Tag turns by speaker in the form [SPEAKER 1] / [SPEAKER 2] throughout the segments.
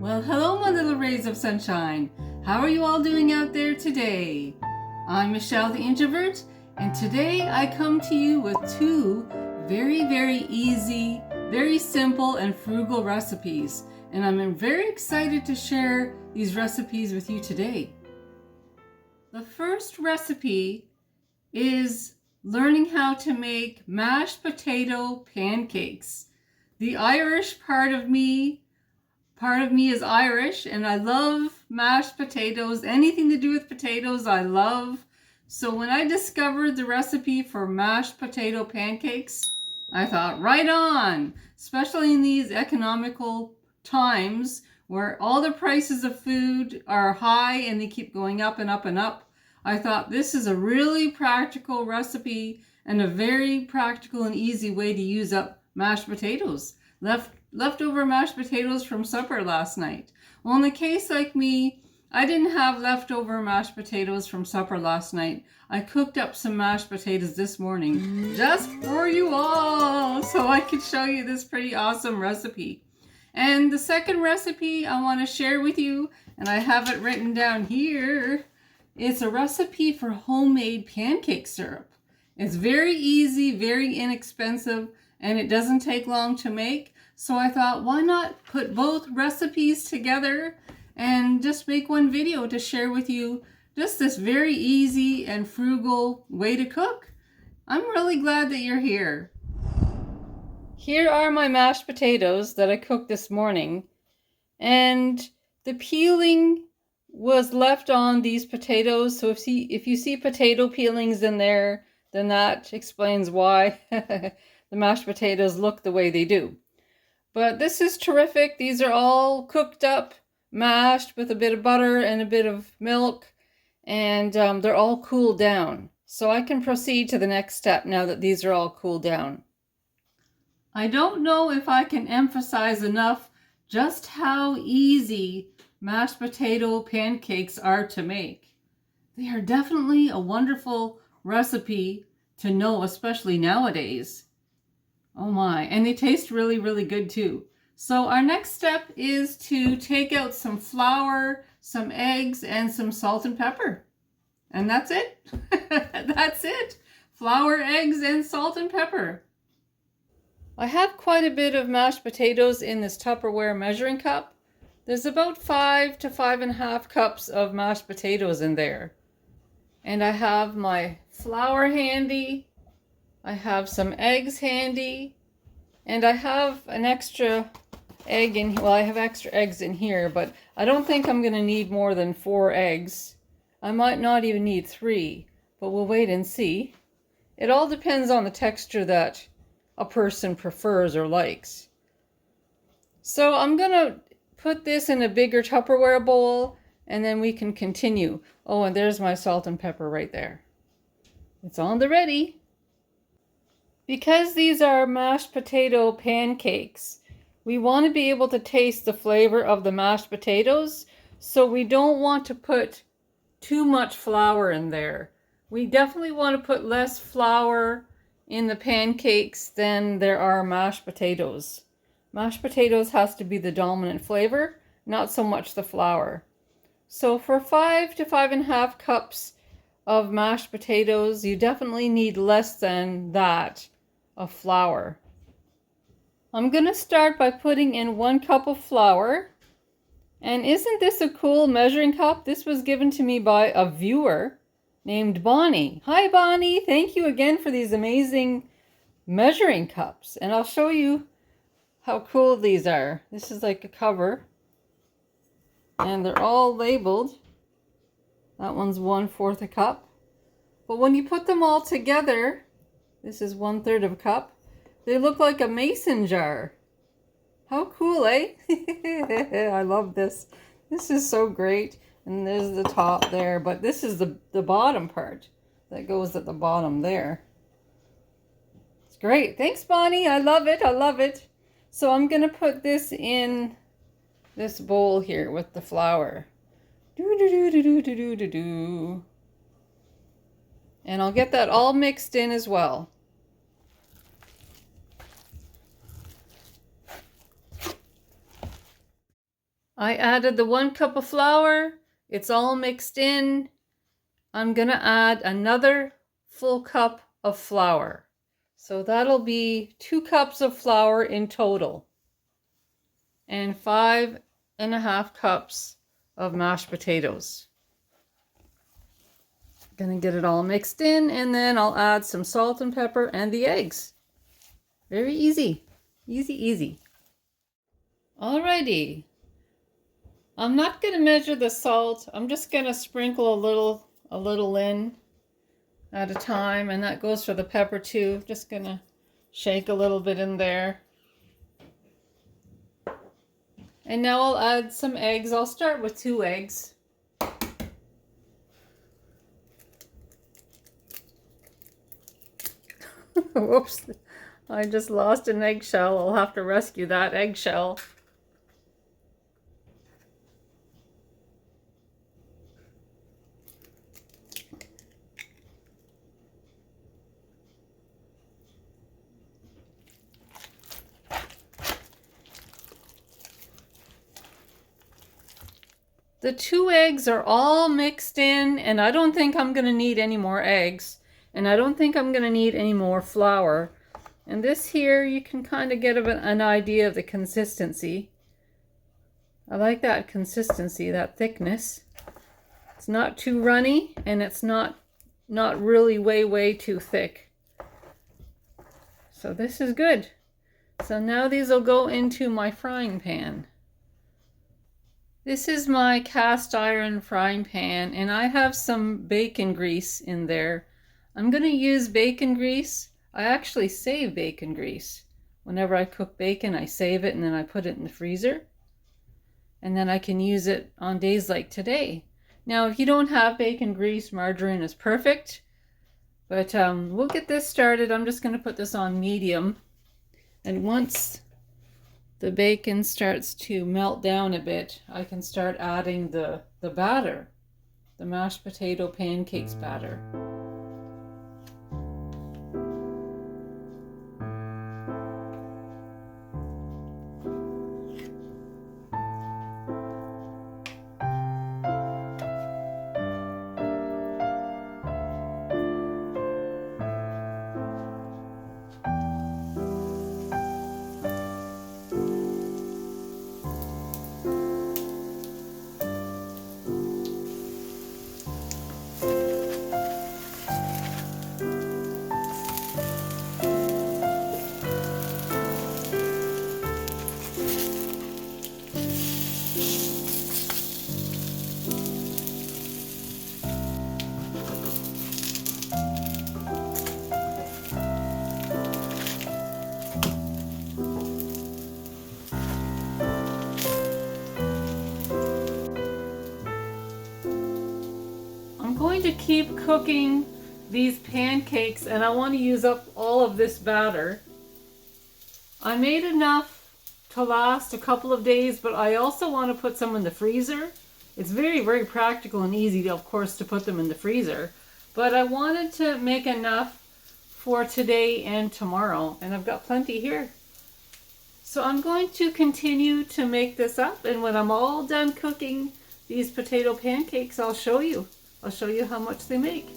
[SPEAKER 1] Well, hello my little rays of sunshine. How are you all doing out there today? I'm Michelle the Introvert, and today I come to you with two very easy, very simple and frugal recipes. And I'm very excited to share these recipes with you today. The first recipe is learning how to make mashed potato pancakes. The Irish part of me is Irish, and I love mashed potatoes. Anything to do with potatoes, I love. So when I discovered the recipe for mashed potato pancakes, I thought, right on, especially in these economical times where all the prices of food are high and they keep going up and up and up. I thought this is a really practical recipe and a very practical and easy way to use up mashed potatoes. Leftover mashed potatoes from supper last night. Well, in a case like me, I didn't have leftover mashed potatoes from supper last night. I cooked up some mashed potatoes this morning just for you all so I could show you this pretty awesome recipe. And the second recipe I want to share with you, and I have it written down here, it's a recipe for homemade pancake syrup. It's very easy, very inexpensive, and it doesn't take long to make. So I thought, why not put both recipes together and just make one video to share with you just this very easy and frugal way to cook. I'm really glad that you're here. Here are my mashed potatoes that I cooked this morning, and the peeling was left on these potatoes. So if you see potato peelings in there, then that explains why the mashed potatoes look the way they do. But this is terrific. These are all cooked up, mashed with a bit of butter and a bit of milk, and they're all cooled down. So I can proceed to the next step now that these are all cooled down. I don't know if I can emphasize enough just how easy mashed potato pancakes are to make. They are definitely a wonderful recipe to know, especially nowadays. Oh my, and they taste really good too. So our next step is to take out some flour, some eggs, and some salt and pepper. And that's it. That's it. Flour, eggs, and salt and pepper. I have quite a bit of mashed potatoes in this Tupperware measuring cup. There's about 5 to 5.5 cups of mashed potatoes in there. And I have my flour handy. I have some eggs handy, and I have an extra egg in, well, I have extra eggs in here, but I don't think I'm going to need more than 4 eggs. I might not even need 3, but we'll wait and see. It all depends on the texture that a person prefers or likes. So I'm going to put this in a bigger Tupperware bowl, and then we can continue. Oh, and there's my salt and pepper right there. It's on the ready. Because these are mashed potato pancakes, we want to be able to taste the flavor of the mashed potatoes, so we don't want to put too much flour in there. We definitely want to put less flour in the pancakes than there are mashed potatoes. Mashed potatoes has to be the dominant flavor, not so much the flour. So for 5 to 5.5 cups of mashed potatoes, you definitely need less than that of flour. I'm going to start by putting in 1 cup of flour. And isn't this a cool measuring cup? This was given to me by a viewer named Bonnie. Hi Bonnie, thank you again for these amazing measuring cups. And I'll show you how cool these are. This is like a cover, and they're all labeled. That one's 1/4 a cup. But when you put them all together, this is 1/3 of a cup, they look like a mason jar. How cool, eh? I love this. This is so great. And there's the top there, but this is the bottom part that goes at the bottom there. It's great. Thanks, Bonnie. I love it. I love it. So I'm going to put this in this bowl here with the flour. And I'll get that all mixed in as well. I added the 1 cup of flour. It's all mixed in. I'm gonna add another full cup of flour. So that'll be 2 cups of flour in total. And 5.5 cups of mashed potatoes. Gonna get it all mixed in, and then I'll add some salt and pepper and the eggs. Very easy. Easy, easy. Alrighty. I'm not gonna measure the salt. I'm just gonna sprinkle a little in at a time, and that goes for the pepper too. Just gonna shake a little bit in there. And now I'll add some eggs. I'll start with 2 eggs. Whoops, I just lost an eggshell. I'll have to rescue that eggshell. The 2 eggs are all mixed in, and I don't think I'm going to need any more eggs. And I don't think I'm going to need any more flour. And this here, you can kind of get an idea of the consistency. I like that consistency, that thickness. It's not too runny, and it's not really way too thick. So this is good. So now these will go into my frying pan. This is my cast iron frying pan, and I have some bacon grease in there. I'm going to use bacon grease. I actually save bacon grease. Whenever I cook bacon, I save it and then I put it in the freezer. And then I can use it on days like today. Now, if you don't have bacon grease, margarine is perfect. But we'll get this started. I'm just going to put this on medium. And once the bacon starts to melt down a bit, I can start adding the batter, the mashed potato pancakes batter. To keep cooking these pancakes, and I want to use up all of this batter. I made enough to last a couple of days, but I also want to put some in the freezer. It's very practical and easy, of course, to put them in the freezer, but I wanted to make enough for today and tomorrow, and I've got plenty here. So I'm going to continue to make this up, and when I'm all done cooking these potato pancakes, I'll show you. I'll show you how much they make.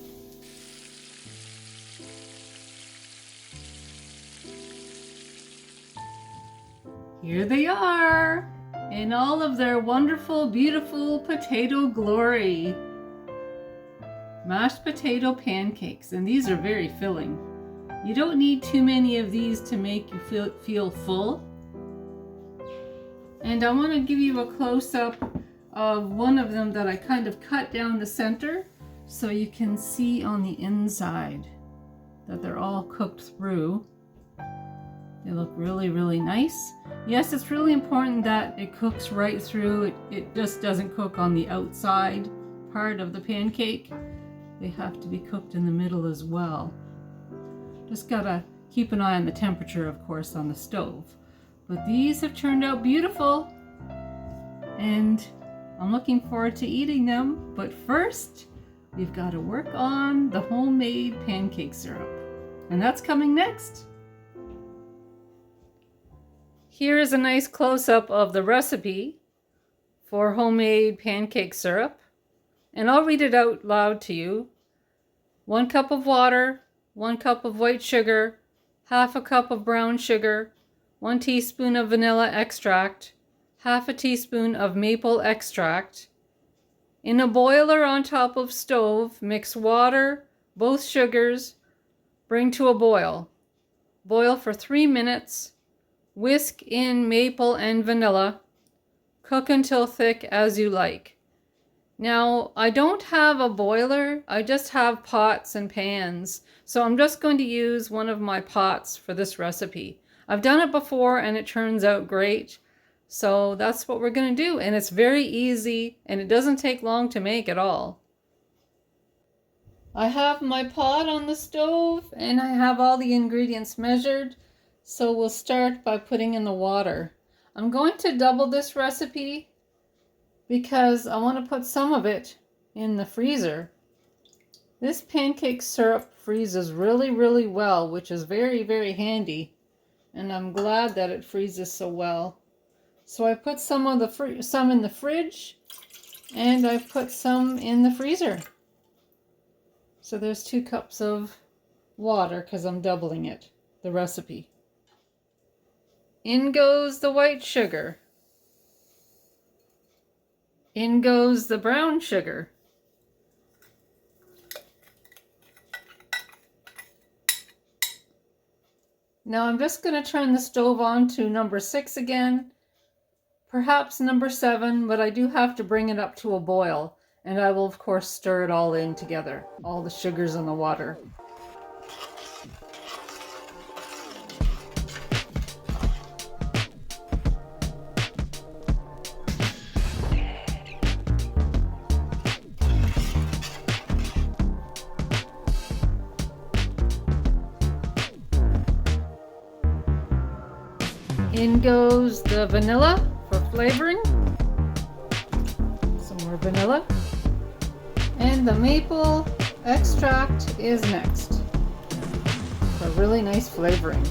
[SPEAKER 1] Here they are in all of their wonderful, beautiful potato glory. Mashed potato pancakes, and these are very filling. You don't need too many of these to make you feel full. And I want to give you a close-up of one of them that I kind of cut down the center so you can see on the inside that they're all cooked through. They look really nice. Yes, it's really important that it cooks right through. It just doesn't cook on the outside part of the pancake. They have to be cooked in the middle as well. Just gotta keep an eye on the temperature, of course, on the stove. But these have turned out beautiful, and I'm looking forward to eating them, but first, we've got to work on the homemade pancake syrup. And that's coming next. Here is a nice close-up of the recipe. for homemade pancake syrup, and I'll read it out loud to you. 1 cup of water, 1 cup of white sugar, half a cup of brown sugar, 1 teaspoon of vanilla extract, half a teaspoon of maple extract. In a boiler on top of stove, mix water, both sugars, bring to a boil. Boil for 3 minutes. Whisk in maple and vanilla. Cook until thick as you like. Now, I don't have a boiler, I just have pots and pans. So I'm just going to use one of my pots for this recipe. I've done it before and it turns out great. So that's what we're going to do. And it's very easy and it doesn't take long to make at all. I have my pot on the stove and I have all the ingredients measured. So we'll start by putting in the water. I'm going to double this recipe because I want to put some of it in the freezer. This pancake syrup freezes really, really well, which is very, very handy. And I'm glad that it freezes so well. So I put some in the fridge and I've put some in the freezer. So there's 2 cups of water because I'm doubling it, the recipe. In goes the white sugar. In goes the brown sugar. Now I'm just going to turn the stove on to number 6 again. Perhaps number 7, but I do have to bring it up to a boil. And I will, of course, stir it all in together, all the sugars and the water. In goes the vanilla for flavoring. Some more vanilla. And the maple extract is next for really nice flavoring.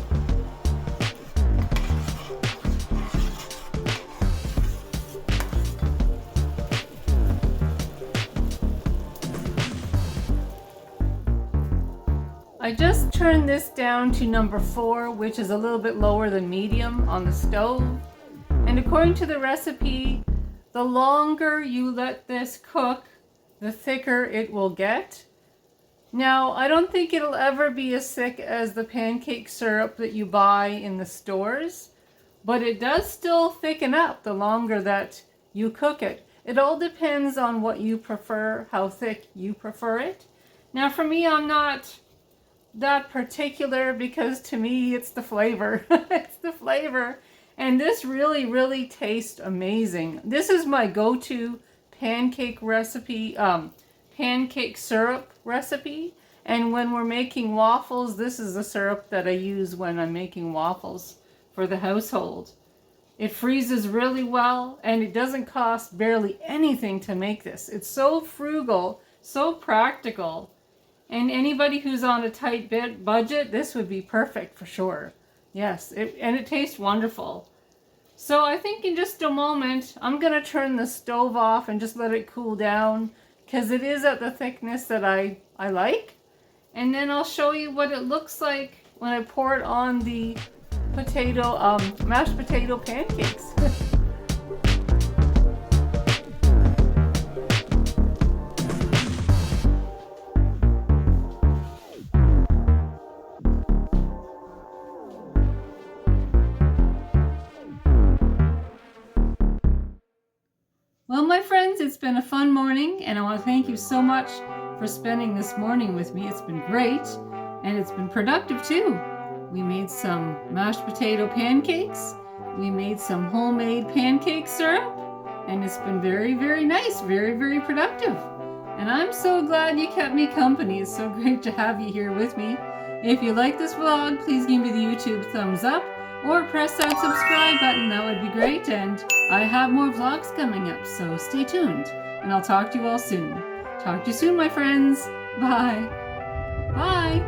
[SPEAKER 1] I just turned this down to number 4, which is a little bit lower than medium on the stove. And according to the recipe, the longer you let this cook, the thicker it will get. Now, I don't think it'll ever be as thick as the pancake syrup that you buy in the stores, but it does still thicken up the longer that you cook it. It all depends on what you prefer, how thick you prefer it. Now, for me, I'm not that particular because to me it's the flavor. It's the flavor. And this really, really tastes amazing. This is my go-to pancake recipe, pancake syrup recipe. And when we're making waffles, this is the syrup that I use when I'm making waffles for the household. It freezes really well and it doesn't cost barely anything to make this. It's so frugal, so practical. And anybody who's on a tight budget, this would be perfect for sure. Yes, and it tastes wonderful. So I think in just a moment, I'm going to turn the stove off and just let it cool down because it is at the thickness that I like. And then I'll show you what it looks like when I pour it on the mashed potato pancakes. Well, my friends, it's been a fun morning, and I want to thank you so much for spending this morning with me. It's been great, and it's been productive too. We made some mashed potato pancakes. We made some homemade pancake syrup, and it's been very, very nice, very, very productive. And I'm so glad you kept me company. It's so great to have you here with me. If you like this vlog, please give me the YouTube thumbs up or press that subscribe button. That would be great. And I have more vlogs coming up, so stay tuned. And I'll talk to you all soon. Talk to you soon, my friends. Bye. Bye.